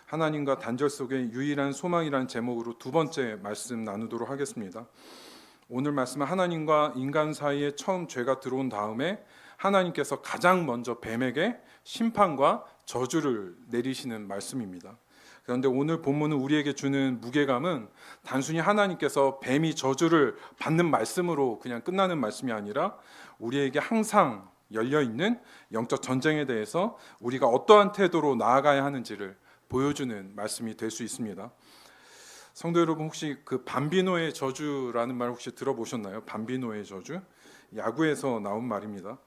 하나님과 단절 속의 유일한 소망이라는 제목으로 두 번째 말씀 나누도록 하겠습니다. 오늘 말씀은 하나님과 인간 사이에 처음 죄가 들어온 다음에 하나님께서 가장 먼저 뱀에게 심판과 저주를 내리시는 말씀입니다. 그런데 오늘 본문은 우리에게 주는 무게감은 단순히 하나님께서 뱀이 저주를 받는 말씀으로 그냥 끝나는 말씀이 아니라 우리에게 항상 열려있는 영적 전쟁에 대해서 우리가 어떠한 태도로 나아가야 하는지를 보여주는 말씀이 될 수 있습니다. 성도 여러분, 혹시 그 밤비노의 저주라는 말 혹시 들어보셨나요? 밤비노의 저주? 야구에서 나온 말입니다.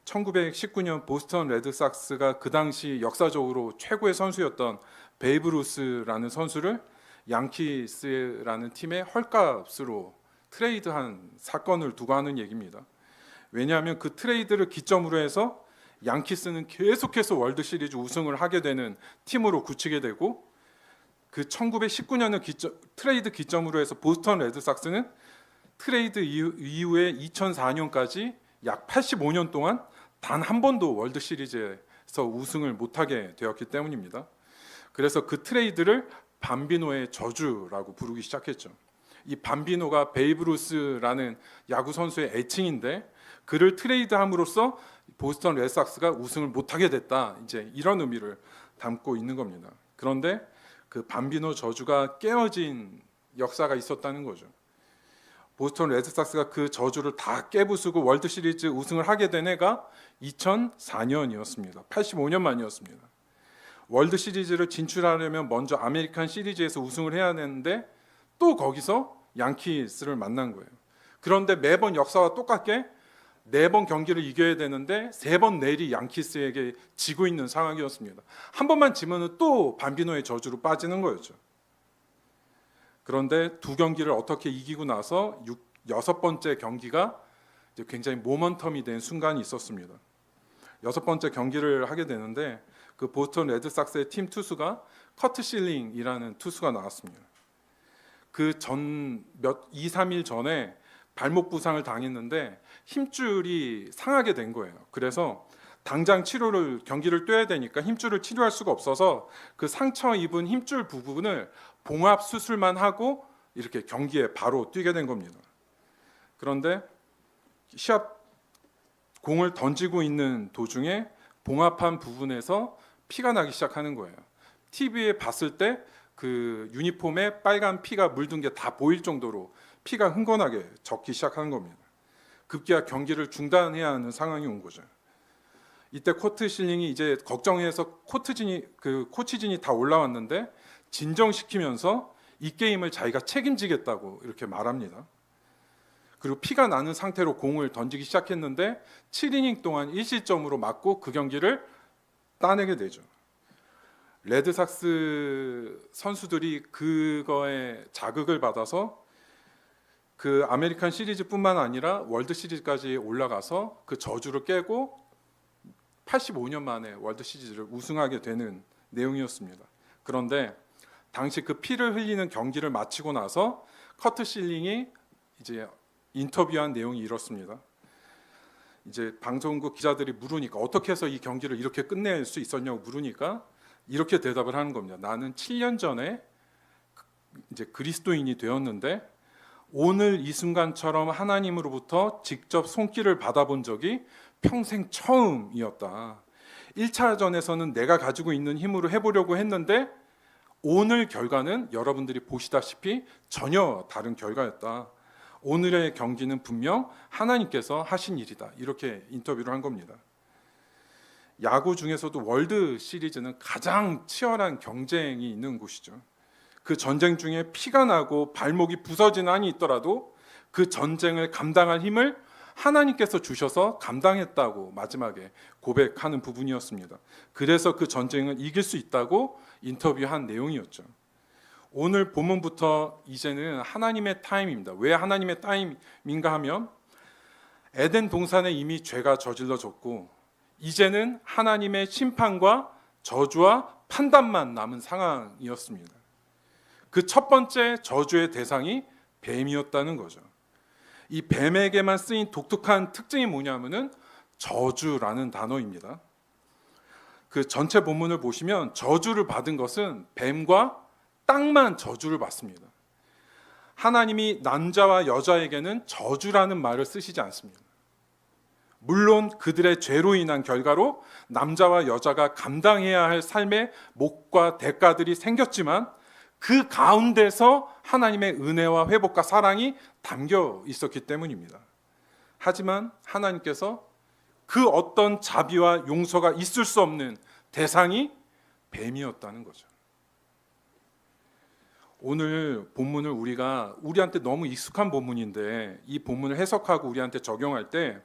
1919년 보스턴 레드삭스가 그 당시 역사적으로 최고의 선수였던 베이브 루스라는 선수를 양키스라는 팀에 헐값으로 트레이드한 사건을 두고 하는 얘기입니다. 왜냐하면 그 트레이드를 기점으로 해서 양키스는 계속해서 월드시리즈 우승을 하게 되는 팀으로 굳히게 되고, 그 1919년을 트레이드 기점으로 해서 보스턴 레드삭스는 트레이드 이후에 2004년까지 약 85년 동안 단 한 번도 월드시리즈에서 우승을 못하게 되었기 때문입니다. 그래서 그 트레이드를 밤비노의 저주라고 부르기 시작했죠. 이 밤비노가 베이브 루스라는 야구 선수의 애칭인데, 그를 트레이드함으로써 보스턴 레드삭스가 우승을 못하게 됐다, 이제 이런 의미를 담고 있는 겁니다. 그런데 그 밤비노 저주가 깨어진 역사가 있었다는 거죠. 보스턴 레드삭스가 그 저주를 다 깨부수고 월드시리즈 우승을 하게 된 해가 2004년이었습니다. 85년 만이었습니다. 월드시리즈를 진출하려면 먼저 아메리칸 시리즈에서 우승을 해야 되는데 또 거기서 양키스를 만난 거예요. 그런데 매번 역사와 똑같게 4번 경기를 이겨야 되는데 3번 내리 양키스에게 지고 있는 상황이었습니다. 한 번만 지면 또 밤비노의 저주로 빠지는 거였죠. 그런데 2경기를 어떻게 이기고 나서 6번째 경기가 이제 굉장히 모먼텀이 된 순간이 있었습니다. 6번째 경기를 하게 되는데 그 보스턴 레드삭스의 팀 투수가 커트 실링이라는 투수가 나왔습니다. 그 2-3일 전에 발목 부상을 당했는데 힘줄이 상하게 된 거예요. 그래서 당장 경기를 뛰어야 되니까 힘줄을 치료할 수가 없어서 그 상처 입은 힘줄 부분을 봉합 수술만 하고 이렇게 경기에 바로 뛰게 된 겁니다. 그런데 시합 공을 던지고 있는 도중에 봉합한 부분에서 피가 나기 시작하는 거예요. TV에 봤을 때 그 유니폼에 빨간 피가 물든 게 다 보일 정도로 피가 흥건하게 젖기 시작하는 겁니다. 급기야 경기를 중단해야 하는 상황이 온 거죠. 이때 코트 실링이 이제 걱정해서 코치진이 다 올라왔는데 진정시키면서 이 게임을 자기가 책임지겠다고 이렇게 말합니다. 그리고 피가 나는 상태로 공을 던지기 시작했는데 7이닝 동안 1실점으로 맞고 그 경기를 따내게 되죠. 레드삭스 선수들이 그거에 자극을 받아서 그 아메리칸 시리즈뿐만 아니라 월드 시리즈까지 올라가서 그 저주를 깨고 85년 만에 월드 시리즈를 우승하게 되는 내용이었습니다. 그런데 당시 그 피를 흘리는 경기를 마치고 나서 커트 실링이 이제 인터뷰한 내용이 이렇습니다. 이제 방송국 기자들이 물으니까 어떻게 해서 이 경기를 이렇게 끝낼 수 있었냐고 물으니까 이렇게 대답을 하는 겁니다. 나는 7년 전에 이제 그리스도인이 되었는데 오늘 이 순간처럼 하나님으로부터 직접 손길을 받아본 적이 평생 처음이었다. 1차전에서는 내가 가지고 있는 힘으로 해보려고 했는데 오늘 결과는 여러분들이 보시다시피 전혀 다른 결과였다. 오늘의 경기는 분명 하나님께서 하신 일이다. 이렇게 인터뷰를 한 겁니다. 야구 중에서도 월드 시리즈는 가장 치열한 경쟁이 있는 곳이죠. 그 전쟁 중에 피가 나고 발목이 부서진 한이 있더라도 그 전쟁을 감당할 힘을 하나님께서 주셔서 감당했다고 마지막에 고백하는 부분이었습니다. 그래서 그 전쟁을 이길 수 있다고 인터뷰한 내용이었죠. 오늘 본문부터 이제는 하나님의 타임입니다. 왜 하나님의 타임인가 하면 에덴 동산에 이미 죄가 저질러졌고 이제는 하나님의 심판과 저주와 판단만 남은 상황이었습니다. 그 첫 번째 저주의 대상이 뱀이었다는 거죠. 이 뱀에게만 쓰인 독특한 특징이 뭐냐면은 저주라는 단어입니다. 그 전체 본문을 보시면 저주를 받은 것은 뱀과 땅만 저주를 받습니다. 하나님이 남자와 여자에게는 저주라는 말을 쓰시지 않습니다. 물론 그들의 죄로 인한 결과로 남자와 여자가 감당해야 할 삶의 몫과 대가들이 생겼지만 그 가운데서 하나님의 은혜와 회복과 사랑이 담겨 있었기 때문입니다. 하지만 하나님께서 그 어떤 자비와 용서가 있을 수 없는 대상이 뱀이었다는 거죠. 오늘 본문을 우리한테 너무 익숙한 본문인데 이 본문을 해석하고 우리한테 적용할 때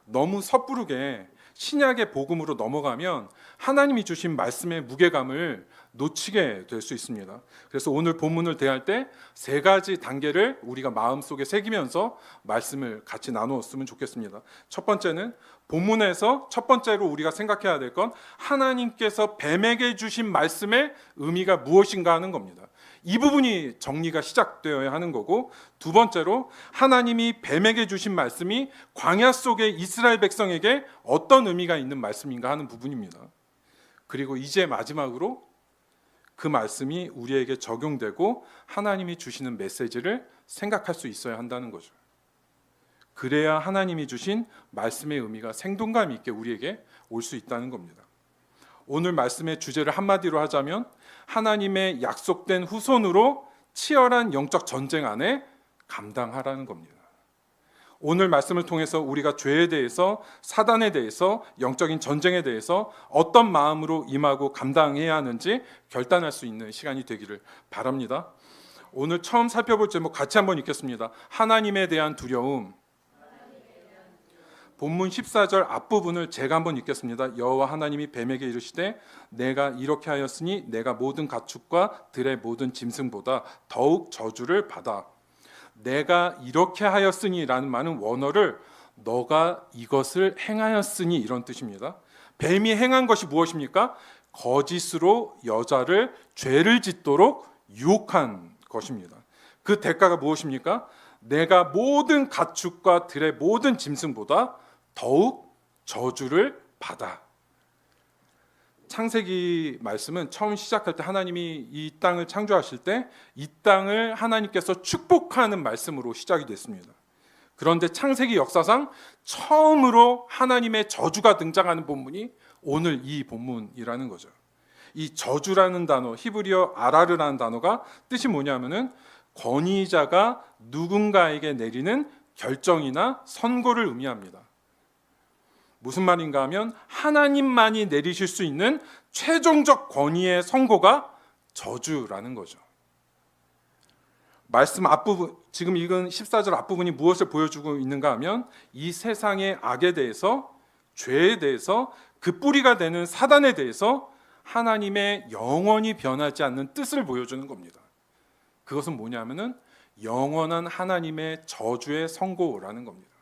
너무 섣부르게 신약의 복음으로 넘어가면 하나님이 주신 말씀의 무게감을 놓치게 될 수 있습니다. 그래서 오늘 본문을 대할 때 세 가지 단계를 우리가 마음속에 새기면서 말씀을 같이 나누었으면 좋겠습니다. 첫 번째는 본문에서 첫 번째로 우리가 생각해야 될 건 하나님께서 뱀에게 주신 말씀의 의미가 무엇인가 하는 겁니다. 이 부분이 정리가 시작되어야 하는 거고, 두 번째로 하나님이 뱀에게 주신 말씀이 광야 속의 이스라엘 백성에게 어떤 의미가 있는 말씀인가 하는 부분입니다. 그리고 이제 마지막으로 그 말씀이 우리에게 적용되고 하나님이 주시는 메시지를 생각할 수 있어야 한다는 거죠. 그래야 하나님이 주신 말씀의 의미가 생동감 있게 우리에게 올 수 있다는 겁니다. 오늘 말씀의 주제를 한마디로 하자면 하나님의 약속된 후손으로 치열한 영적 전쟁 안에 감당하라는 겁니다. 오늘 말씀을 통해서 우리가 죄에 대해서, 사단에 대해서, 영적인 전쟁에 대해서 어떤 마음으로 임하고 감당해야 하는지 결단할 수 있는 시간이 되기를 바랍니다. 오늘 처음 살펴볼 제목 같이 한번 읽겠습니다. 하나님에 대한 두려움. 본문 14절 앞부분을 제가 한번 읽겠습니다. 여호와 하나님이 뱀에게 이르시되 내가 이렇게 하였으니 내가 모든 가축과 들의 모든 짐승보다 더욱 저주를 받아. 내가 이렇게 하였으니 라는 말은 원어를 너가 이것을 행하였으니 이런 뜻입니다. 뱀이 행한 것이 무엇입니까? 거짓으로 여자를 죄를 짓도록 유혹한 것입니다. 그 대가가 무엇입니까? 내가 모든 가축과 들의 모든 짐승보다 더욱 저주를 받아. 창세기 말씀은 처음 시작할 때 하나님이 이 땅을 창조하실 때 이 땅을 하나님께서 축복하는 말씀으로 시작이 됐습니다. 그런데 창세기 역사상 처음으로 하나님의 저주가 등장하는 본문이 오늘 이 본문이라는 거죠. 이 저주라는 단어, 히브리어 아라르라는 단어가 뜻이 뭐냐면은 권위자가 누군가에게 내리는 결정이나 선고를 의미합니다. 무슨 말인가 하면 하나님만이 내리실 수 있는 최종적 권위의 선고가 저주라는 거죠. 말씀 앞부분, 지금 읽은 14절 앞부분이 무엇을 보여주고 있는가 하면 이 세상의 악에 대해서, 죄에 대해서, 그 뿌리가 되는 사단에 대해서 하나님의 영원히 변하지 않는 뜻을 보여주는 겁니다. 그것은 뭐냐면은 영원한 하나님의 저주의 선고라는 겁니다.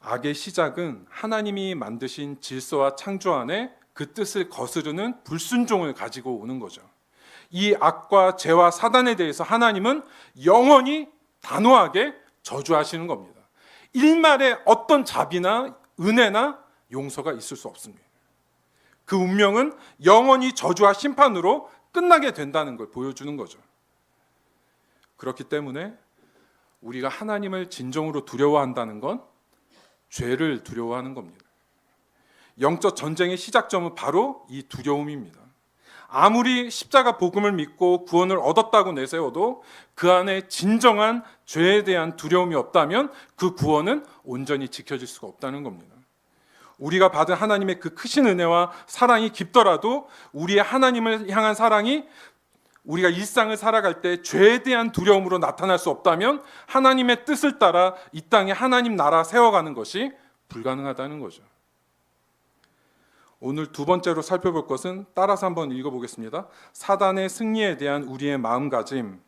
악의 시작은 하나님이 만드신 질서와 창조 안에 그 뜻을 거스르는 불순종을 가지고 오는 거죠. 이 악과 죄와 사단에 대해서 하나님은 영원히 단호하게 저주하시는 겁니다. 일말에 어떤 자비나 은혜나 용서가 있을 수 없습니다. 그 운명은 영원히 저주와 심판으로 끝나게 된다는 걸 보여주는 거죠. 그렇기 때문에 우리가 하나님을 진정으로 두려워한다는 건 죄를 두려워하는 겁니다. 영적 전쟁의 시작점은 바로 이 두려움입니다. 아무리 십자가 복음을 믿고 구원을 얻었다고 내세워도 그 안에 진정한 죄에 대한 두려움이 없다면 그 구원은 온전히 지켜질 수가 없다는 겁니다. 우리가 받은 하나님의 그 크신 은혜와 사랑이 깊더라도 우리의 하나님을 향한 사랑이 우리가 일상을 살아갈 때 죄에 대한 두려움으로 나타날 수 없다면 하나님의 뜻을 따라 이 땅에 하나님 나라 세워가는 것이 불가능하다는 거죠. 오늘 두 번째로 살펴볼 것은 따라서 한번 읽어보겠습니다. 사단의 승리에 대한 우리의 마음가짐.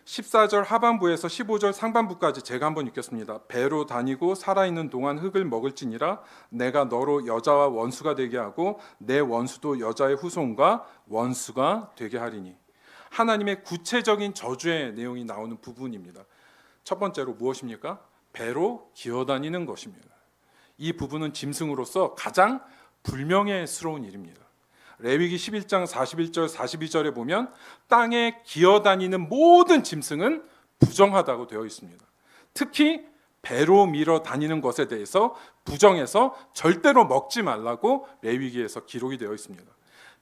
14절 하반부에서 15절 상반부까지 제가 한번 읽겠습니다. 배로 다니고 살아있는 동안 흙을 먹을지니라. 내가 너로 여자와 원수가 되게 하고 내 원수도 여자의 후손과 원수가 되게 하리니. 하나님의 구체적인 저주의 내용이 나오는 부분입니다. 첫 번째로 무엇입니까? 배로 기어다니는 것입니다. 이 부분은 짐승으로서 가장 불명예스러운 일입니다. 레위기 11장 41절 42절에 보면 땅에 기어다니는 모든 짐승은 부정하다고 되어 있습니다. 특히 배로 밀어 다니는 것에 대해서 부정해서 절대로 먹지 말라고 레위기에서 기록이 되어 있습니다.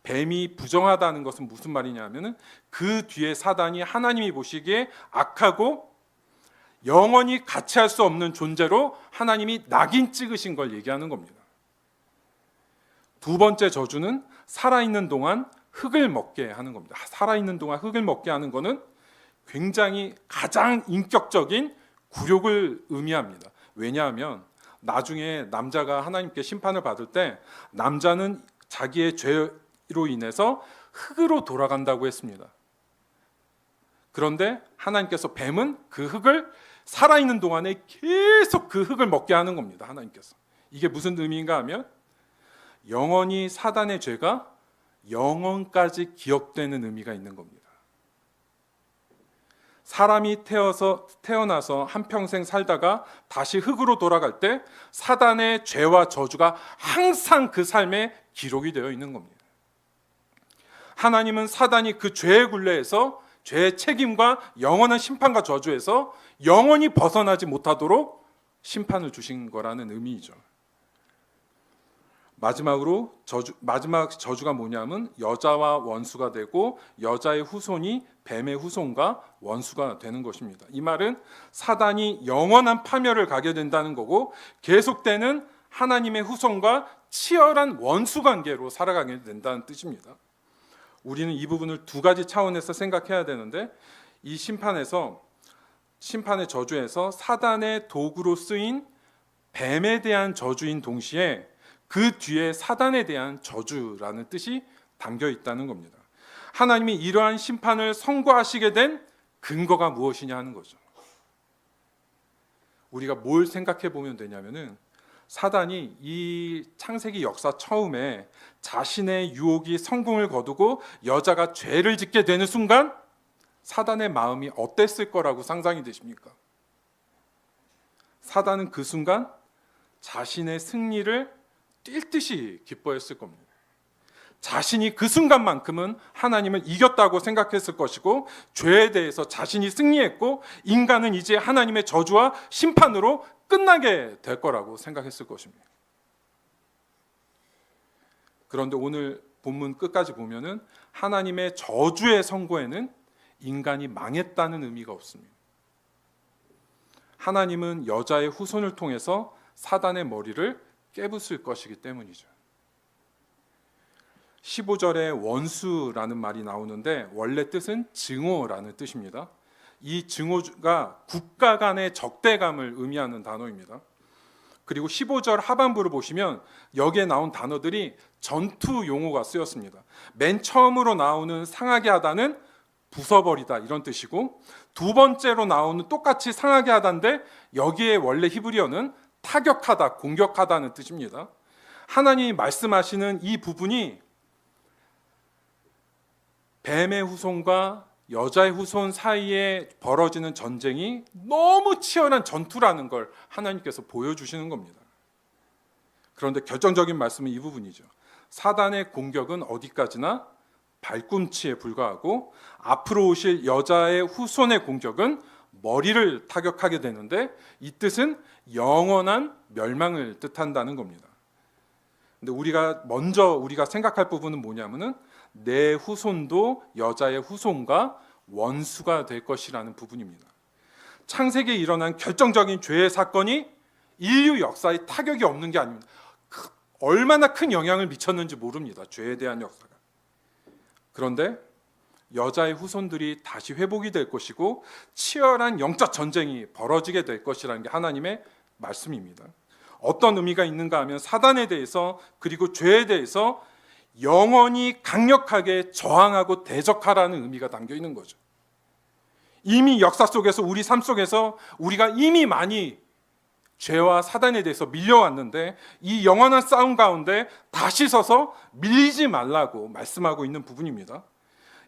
뱀이 부정하다는 것은 무슨 말이냐면은 그 뒤에 사단이 하나님이 보시기에 악하고 영원히 같이 할 수 없는 존재로 하나님이 낙인 찍으신 걸 얘기하는 겁니다. 두 번째 저주는 살아있는 동안 흙을 먹게 하는 겁니다. 살아있는 동안 흙을 먹게 하는 것은 굉장히 가장 인격적인 굴욕을 의미합니다. 왜냐하면 나중에 남자가 하나님께 심판을 받을 때 남자는 자기의 죄로 인해서 흙으로 돌아간다고 했습니다. 그런데 하나님께서 뱀은 그 흙을 살아있는 동안에 계속 그 흙을 먹게 하는 겁니다. 하나님께서. 이게 무슨 의미인가 하면 영원히 사단의 죄가 영원까지 기억되는 의미가 있는 겁니다. 사람이 태어나서 한평생 살다가 다시 흙으로 돌아갈 때 사단의 죄와 저주가 항상 그 삶에 기록이 되어 있는 겁니다. 하나님은 사단이 그 죄의 굴레에서 죄의 책임과 영원한 심판과 저주에서 영원히 벗어나지 못하도록 심판을 주신 거라는 의미이죠. 마지막 저주가 뭐냐면 여자와 원수가 되고 여자의 후손이 뱀의 후손과 원수가 되는 것입니다. 이 말은 사단이 영원한 파멸을 가게 된다는 거고 계속되는 하나님의 후손과 치열한 원수 관계로 살아가게 된다는 뜻입니다. 우리는 이 부분을 두 가지 차원에서 생각해야 되는데 이 심판의 저주에서 사단의 도구로 쓰인 뱀에 대한 저주인 동시에 그 뒤에 사단에 대한 저주라는 뜻이 담겨 있다는 겁니다. 하나님이 이러한 심판을 선고하시게 된 근거가 무엇이냐 하는 거죠. 우리가 뭘 생각해 보면 되냐면은 사단이 이 창세기 역사 처음에 자신의 유혹이 성공을 거두고 여자가 죄를 짓게 되는 순간 사단의 마음이 어땠을 거라고 상상이 되십니까? 사단은 그 순간 자신의 승리를 뛸 듯이 기뻐했을 겁니다. 자신이 그 순간만큼은 하나님을 이겼다고 생각했을 것이고 죄에 대해서 자신이 승리했고 인간은 이제 하나님의 저주와 심판으로 끝나게 될 거라고 생각했을 것입니다. 그런데 오늘 본문 끝까지 보면은 하나님의 저주의 선고에는 인간이 망했다는 의미가 없습니다. 하나님은 여자의 후손을 통해서 사단의 머리를 깨부술 것이기 때문이죠. 15절에 원수라는 말이 나오는데 원래 뜻은 증오라는 뜻입니다. 이 증오가 국가 간의 적대감을 의미하는 단어입니다. 그리고 15절 하반부를 보시면 여기에 나온 단어들이 전투 용어가 쓰였습니다. 맨 처음으로 나오는 상하게 하다는 부숴버리다 이런 뜻이고 두 번째로 나오는 똑같이 상하게 하다인데 여기에 원래 히브리어는 타격하다, 공격하다는 뜻입니다. 하나님이 말씀하시는 이 부분이 뱀의 후손과 여자의 후손 사이에 벌어지는 전쟁이 너무 치열한 전투라는 걸 하나님께서 보여주시는 겁니다. 그런데 결정적인 말씀은 이 부분이죠. 사단의 공격은 어디까지나 발꿈치에 불과하고 앞으로 오실 여자의 후손의 공격은 머리를 타격하게 되는데 이 뜻은 영원한 멸망을 뜻한다는 겁니다. 근데 우리가 생각할 부분은 뭐냐면은 내 후손도 여자의 후손과 원수가 될 것이라는 부분입니다. 창세기에 일어난 결정적인 죄의 사건이 인류 역사에 타격이 없는 게 아닙니다. 얼마나 큰 영향을 미쳤는지 모릅니다. 죄에 대한 역사가. 그런데 여자의 후손들이 다시 회복이 될 것이고 치열한 영적 전쟁이 벌어지게 될 것이라는 게 하나님의 말씀입니다. 어떤 의미가 있는가 하면 사단에 대해서 그리고 죄에 대해서 영원히 강력하게 저항하고 대적하라는 의미가 담겨 있는 거죠. 이미 역사 속에서 우리 삶 속에서 우리가 이미 많이 죄와 사단에 대해서 밀려왔는데 이 영원한 싸움 가운데 다시 서서 밀리지 말라고 말씀하고 있는 부분입니다.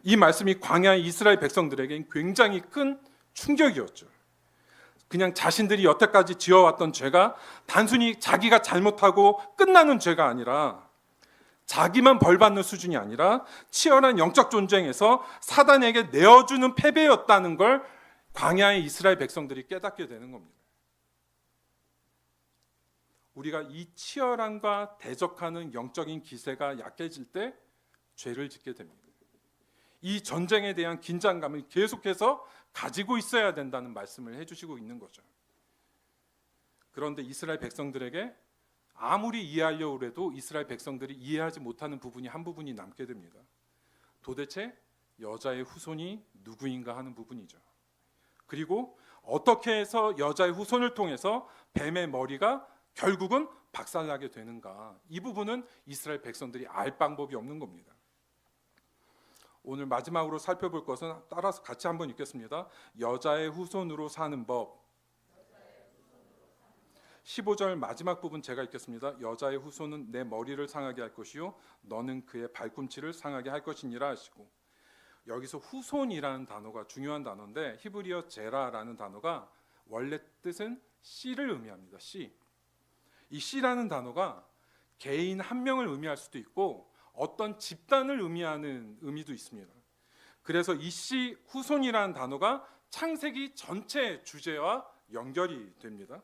이 말씀이 광야 이스라엘 백성들에게 굉장히 큰 충격이었죠. 그냥 자신들이 여태까지 지어왔던 죄가 단순히 자기가 잘못하고 끝나는 죄가 아니라 자기만 벌받는 수준이 아니라 치열한 영적 전쟁에서 사단에게 내어주는 패배였다는 걸 광야의 이스라엘 백성들이 깨닫게 되는 겁니다. 우리가 이 치열함과 대적하는 영적인 기세가 약해질 때 죄를 짓게 됩니다. 이 전쟁에 대한 긴장감을 계속해서 가지고 있어야 된다는 말씀을 해주시고 있는 거죠. 그런데 이스라엘 백성들에게 아무리 이해하려고 해도 이스라엘 백성들이 이해하지 못하는 부분이 한 부분이 남게 됩니다. 도대체 여자의 후손이 누구인가 하는 부분이죠. 그리고 어떻게 해서 여자의 후손을 통해서 뱀의 머리가 결국은 박살나게 되는가, 이 부분은 이스라엘 백성들이 알 방법이 없는 겁니다. 오늘 마지막으로 살펴볼 것은 따라서 같이 한번 읽겠습니다. 여자의 후손으로 사는 법. 15절 마지막 부분 제가 읽겠습니다. 여자의 후손은 내 머리를 상하게 할 것이요 너는 그의 발꿈치를 상하게 할 것이니라 하시고, 여기서 후손이라는 단어가 중요한 단어인데 히브리어 제라라는 단어가 원래 뜻은 씨를 의미합니다. 씨. 이 씨라는 단어가 개인 한 명을 의미할 수도 있고 어떤 집단을 의미하는 의미도 있습니다. 그래서 이 씨 후손이라는 단어가 창세기 전체 주제와 연결이 됩니다.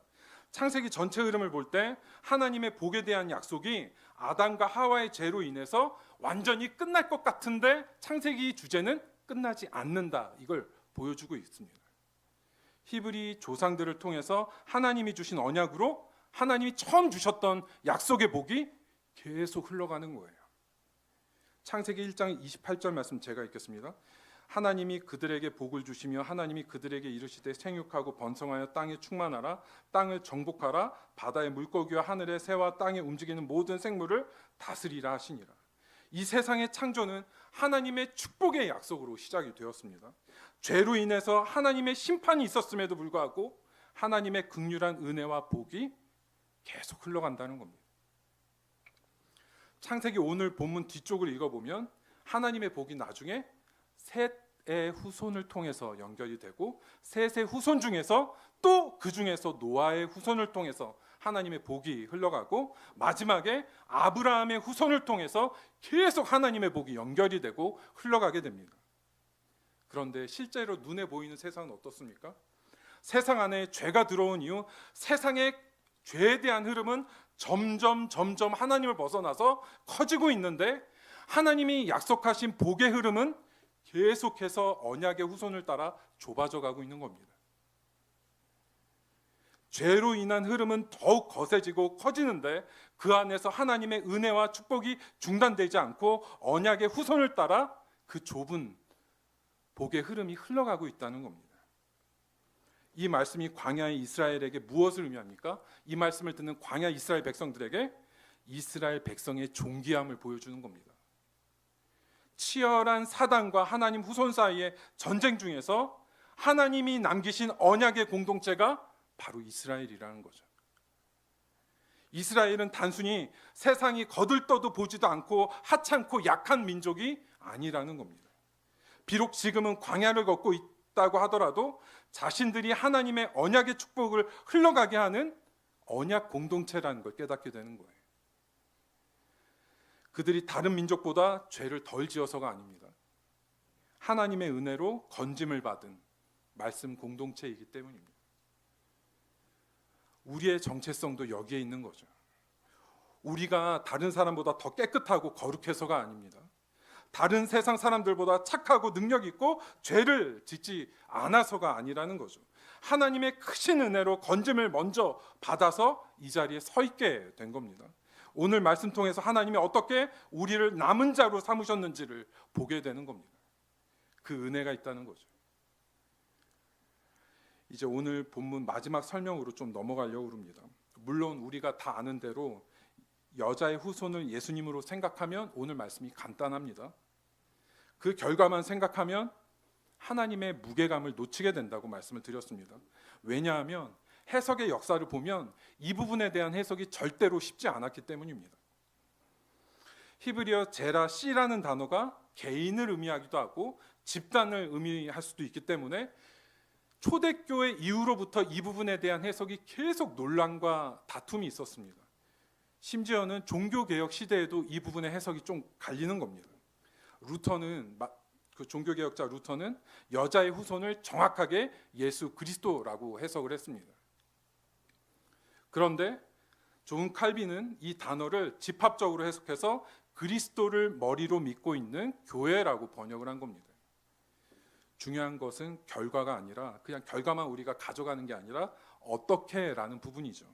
창세기 전체 흐름을 볼 때 하나님의 복에 대한 약속이 아담과 하와의 죄로 인해서 완전히 끝날 것 같은데 창세기 주제는 끝나지 않는다, 이걸 보여주고 있습니다. 히브리 조상들을 통해서 하나님이 주신 언약으로 하나님이 처음 주셨던 약속의 복이 계속 흘러가는 거예요. 창세기 1장 28절 말씀 제가 읽겠습니다. 하나님이 그들에게 복을 주시며 하나님이 그들에게 이르시되 생육하고 번성하여 땅에 충만하라, 땅을 정복하라, 바다의 물고기와 하늘의 새와 땅에 움직이는 모든 생물을 다스리라 하시니라. 이 세상의 창조는 하나님의 축복의 약속으로 시작이 되었습니다. 죄로 인해서 하나님의 심판이 있었음에도 불구하고 하나님의 긍휼한 은혜와 복이 계속 흘러간다는 겁니다. 창세기 오늘 본문 뒤쪽을 읽어보면 하나님의 복이 나중에 셋의 후손을 통해서 연결이 되고 셋의 후손 중에서 또 그 중에서 노아의 후손을 통해서 하나님의 복이 흘러가고 마지막에 아브라함의 후손을 통해서 계속 하나님의 복이 연결이 되고 흘러가게 됩니다. 그런데 실제로 눈에 보이는 세상은 어떻습니까? 세상 안에 죄가 들어온 이후 세상의 죄에 대한 흐름은 점점 하나님을 벗어나서 커지고 있는데 하나님이 약속하신 복의 흐름은 계속해서 언약의 후손을 따라 좁아져 가고 있는 겁니다. 죄로 인한 흐름은 더욱 거세지고 커지는데 그 안에서 하나님의 은혜와 축복이 중단되지 않고 언약의 후손을 따라 그 좁은 복의 흐름이 흘러가고 있다는 겁니다. 이 말씀이 광야의 이스라엘에게 무엇을 의미합니까? 이 말씀을 듣는 광야 이스라엘 백성들에게 이스라엘 백성의 존귀함을 보여주는 겁니다. 치열한 사단과 하나님 후손 사이의 전쟁 중에서 하나님이 남기신 언약의 공동체가 바로 이스라엘이라는 거죠. 이스라엘은 단순히 세상이 거들떠도 보지도 않고 하찮고 약한 민족이 아니라는 겁니다. 비록 지금은 광야를 걷고 있다고 하더라도 자신들이 하나님의 언약의 축복을 흘러가게 하는 언약 공동체라는 걸 깨닫게 되는 거예요. 그들이 다른 민족보다 죄를 덜 지어서가 아닙니다. 하나님의 은혜로 건짐을 받은 말씀 공동체이기 때문입니다. 우리의 정체성도 여기에 있는 거죠. 우리가 다른 사람보다 더 깨끗하고 거룩해서가 아닙니다. 다른 세상 사람들보다 착하고 능력 있고 죄를 짓지 않아서가 아니라는 거죠. 하나님의 크신 은혜로 건짐을 먼저 받아서 이 자리에 서 있게 된 겁니다. 오늘 말씀 통해서 하나님이 어떻게 우리를 남은 자로 삼으셨는지를 보게 되는 겁니다. 그 은혜가 있다는 거죠. 이제 오늘 본문 마지막 설명으로 좀 넘어가려고 합니다. 물론 우리가 다 아는 대로 여자의 후손을 예수님으로 생각하면 오늘 말씀이 간단합니다. 그 결과만 생각하면 하나님의 무게감을 놓치게 된다고 말씀을 드렸습니다. 왜냐하면 해석의 역사를 보면 이 부분에 대한 해석이 절대로 쉽지 않았기 때문입니다. 히브리어 제라 씨라는 단어가 개인을 의미하기도 하고 집단을 의미할 수도 있기 때문에 초대교회 이후로부터 이 부분에 대한 해석이 계속 논란과 다툼이 있었습니다. 심지어는 종교개혁 시대에도 이 부분의 해석이 좀 갈리는 겁니다. 그 종교개혁자 루터는 여자의 후손을 정확하게 예수 그리스도라고 해석을 했습니다. 그런데 존 칼빈은 이 단어를 집합적으로 해석해서 그리스도를 머리로 믿고 있는 교회라고 번역을 한 겁니다. 중요한 것은 결과가 아니라 그냥 결과만 우리가 가져가는 게 아니라 어떻게라는 부분이죠.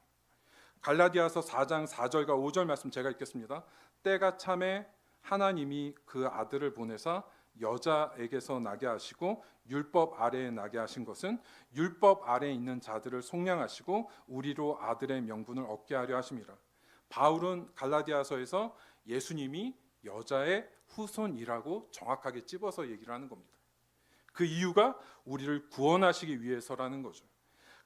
갈라디아서 4장 4절과 5절 말씀 제가 읽겠습니다. 때가 참에 하나님이 그 아들을 보내사 여자에게서 나게 하시고 율법 아래에 나게 하신 것은 율법 아래에 있는 자들을 속량하시고 우리로 아들의 명분을 얻게 하려 하심이라. 바울은 갈라디아서에서 예수님이 여자의 후손이라고 정확하게 찝어서 얘기를 하는 겁니다. 그 이유가 우리를 구원하시기 위해서라는 거죠.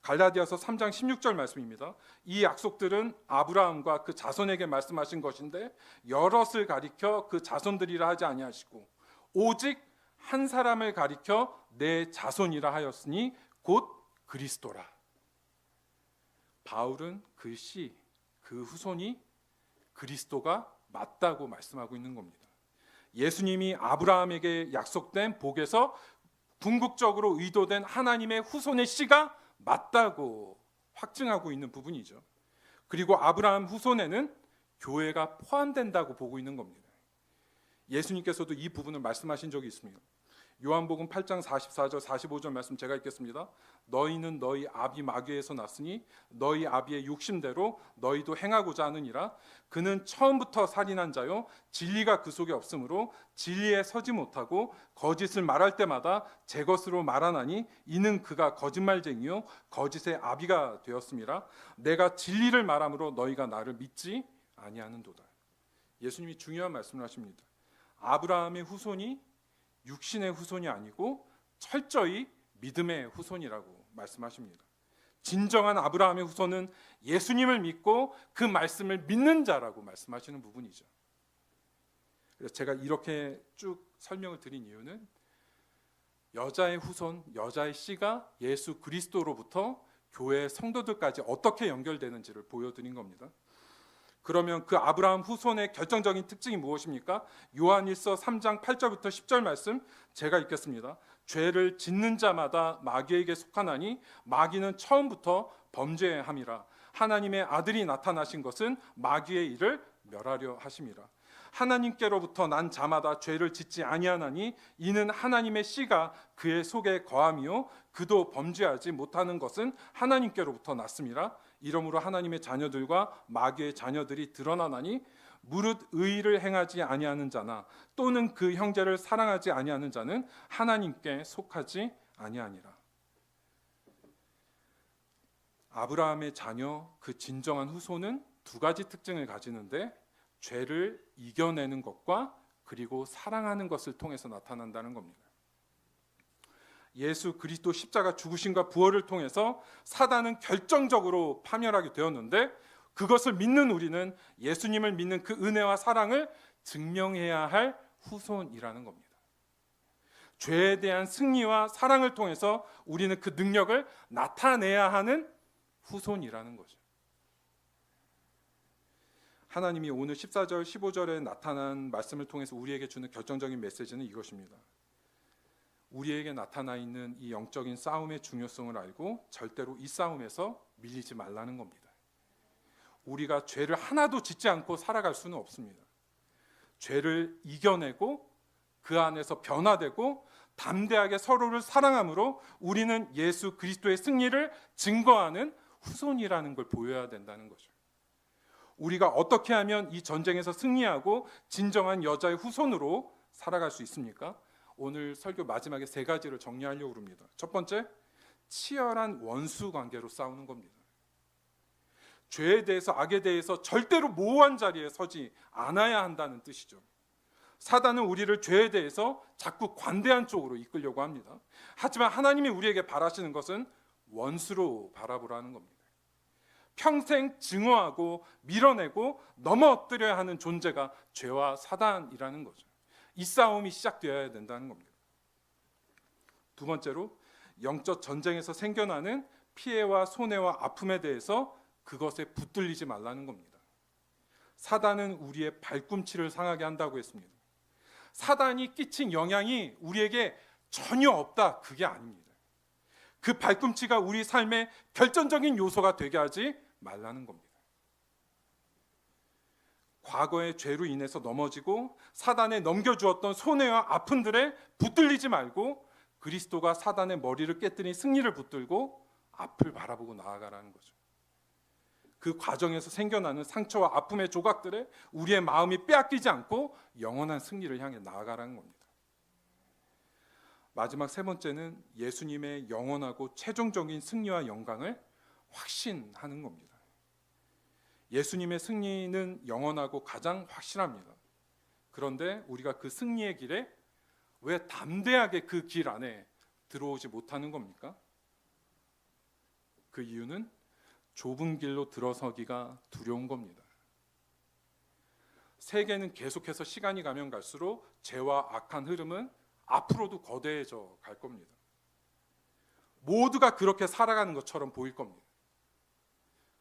갈라디아서 3장 16절 말씀입니다. 이 약속들은 아브라함과 그 자손에게 말씀하신 것인데 여럿을 가리켜 그 자손들이라 하지 아니하시고 오직 한 사람을 가리켜 내 자손이라 하였으니 곧 그리스도라. 바울은 그 후손이 그리스도가 맞다고 말씀하고 있는 겁니다. 예수님이 아브라함에게 약속된 복에서 궁극적으로 의도된 하나님의 후손의 씨가 맞다고 확증하고 있는 부분이죠. 그리고 아브라함 후손에는 교회가 포함된다고 보고 있는 겁니다. 예수님께서도 이 부분을 말씀하신 적이 있습니다. 요한복음 8장 44절 45절 말씀 제가 읽겠습니다. 너희는 너희 아비 마귀에서 났으니 너희 아비의 욕심대로 너희도 행하고자 하느니라. 그는 처음부터 살인한 자요 진리가 그 속에 없으므로 진리에 서지 못하고 거짓을 말할 때마다 제 것으로 말하나니 이는 그가 거짓말쟁이요 거짓의 아비가 되었음이라. 내가 진리를 말함으로 너희가 나를 믿지 아니하는도다. 예수님이 중요한 말씀을 하십니다. 아브라함의 후손이 육신의 후손이 아니고 철저히 믿음의 후손이라고 말씀하십니다. 진정한 아브라함의 후손은 예수님을 믿고 그 말씀을 믿는 자라고 말씀하시는 부분이죠. 그래서 제가 이렇게 쭉 설명을 드린 이유는 여자의 후손, 여자의 씨가 예수 그리스도로부터 교회 성도들까지 어떻게 연결되는지를 보여드린 겁니다. 그러면 그 아브라함 후손의 결정적인 특징이 무엇입니까? 요한일서 3장 8절부터 10절 말씀 제가 읽겠습니다. 죄를 짓는 자마다 마귀에게 속하나니 마귀는 처음부터 범죄함이라. 하나님의 아들이 나타나신 것은 마귀의 일을 멸하려 하심이라. 하나님께로부터 난 자마다 죄를 짓지 아니하나니 이는 하나님의 씨가 그의 속에 거함이요 그도 범죄하지 못하는 것은 하나님께로부터 났음이라. 이러므로 하나님의 자녀들과 마귀의 자녀들이 드러나나니 무릇 의를 행하지 아니하는 자나 또는 그 형제를 사랑하지 아니하는 자는 하나님께 속하지 아니하니라. 아브라함의 자녀, 그 진정한 후손은 두 가지 특징을 가지는데 죄를 이겨내는 것과 그리고 사랑하는 것을 통해서 나타난다는 겁니다. 예수 그리스도 십자가 죽으심과 부활을 통해서 사단은 결정적으로 파멸하게 되었는데 그것을 믿는 우리는 예수님을 믿는 그 은혜와 사랑을 증명해야 할 후손이라는 겁니다. 죄에 대한 승리와 사랑을 통해서 우리는 그 능력을 나타내야 하는 후손이라는 거죠. 하나님이 오늘 14절 15절에 나타난 말씀을 통해서 우리에게 주는 결정적인 메시지는 이것입니다. 우리에게 나타나 있는 이 영적인 싸움의 중요성을 알고 절대로 이 싸움에서 밀리지 말라는 겁니다. 우리가 죄를 하나도 짓지 않고 살아갈 수는 없습니다. 죄를 이겨내고 그 안에서 변화되고 담대하게 서로를 사랑함으로 우리는 예수 그리스도의 승리를 증거하는 후손이라는 걸 보여야 된다는 거죠. 우리가 어떻게 하면 이 전쟁에서 승리하고 진정한 여자의 후손으로 살아갈 수 있습니까? 오늘 설교 마지막에 세 가지를 정리하려고 합니다. 첫 번째, 치열한 원수 관계로 싸우는 겁니다. 죄에 대해서, 악에 대해서 절대로 모호한 자리에 서지 않아야 한다는 뜻이죠. 사단은 우리를 죄에 대해서 자꾸 관대한 쪽으로 이끌려고 합니다. 하지만 하나님이 우리에게 바라시는 것은 원수로 바라보라는 겁니다. 평생 증오하고 밀어내고 넘어뜨려야 하는 존재가 죄와 사단이라는 거죠. 이 싸움이 시작되어야 된다는 겁니다. 두 번째로 영적 전쟁에서 생겨나는 피해와 손해와 아픔에 대해서 그것에 붙들리지 말라는 겁니다. 사단은 우리의 발꿈치를 상하게 한다고 했습니다. 사단이 끼친 영향이 우리에게 전혀 없다, 그게 아닙니다. 그 발꿈치가 우리 삶의 결정적인 요소가 되게 하지 말라는 겁니다. 과거의 죄로 인해서 넘어지고 사단에 넘겨주었던 손해와 아픔들에 붙들리지 말고 그리스도가 사단의 머리를 깨뜨린 승리를 붙들고 앞을 바라보고 나아가라는 거죠. 그 과정에서 생겨나는 상처와 아픔의 조각들에 우리의 마음이 빼앗기지 않고 영원한 승리를 향해 나아가라는 겁니다. 마지막 세 번째는 예수님의 영원하고 최종적인 승리와 영광을 확신하는 겁니다. 예수님의 승리는 영원하고 가장 확실합니다. 그런데 우리가 그 승리의 길에 왜 담대하게 그 길 안에 들어오지 못하는 겁니까? 그 이유는 좁은 길로 들어서기가 두려운 겁니다. 세계는 계속해서 시간이 가면 갈수록 죄와 악한 흐름은 앞으로도 거대해져 갈 겁니다. 모두가 그렇게 살아가는 것처럼 보일 겁니다.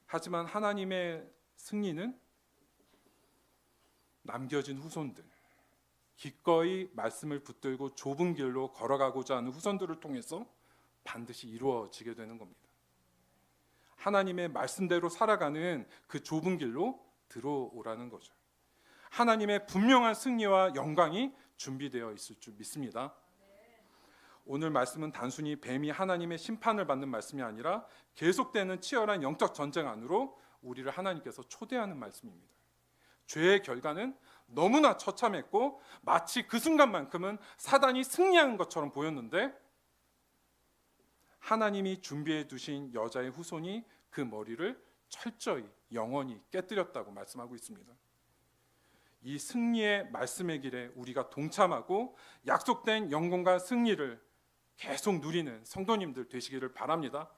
하지만 하나님의 승리는 남겨진 후손들, 기꺼이 말씀을 붙들고 좁은 길로 걸어가고자 하는 후손들을 통해서 반드시 이루어지게 되는 겁니다. 하나님의 말씀대로 살아가는 그 좁은 길로 들어오라는 거죠. 하나님의 분명한 승리와 영광이 준비되어 있을 줄 믿습니다. 오늘 말씀은 단순히 뱀이 하나님의 심판을 받는 말씀이 아니라 계속되는 치열한 영적 전쟁 안으로 우리를 하나님께서 초대하는 말씀입니다. 죄의 결과는 너무나 처참했고 마치 그 순간만큼은 사단이 승리한 것처럼 보였는데 하나님이 준비해 두신 여자의 후손이 그 머리를 철저히 영원히 깨뜨렸다고 말씀하고 있습니다. 이 승리의 말씀의 길에 우리가 동참하고 약속된 영광과 승리를 계속 누리는 성도님들 되시기를 바랍니다.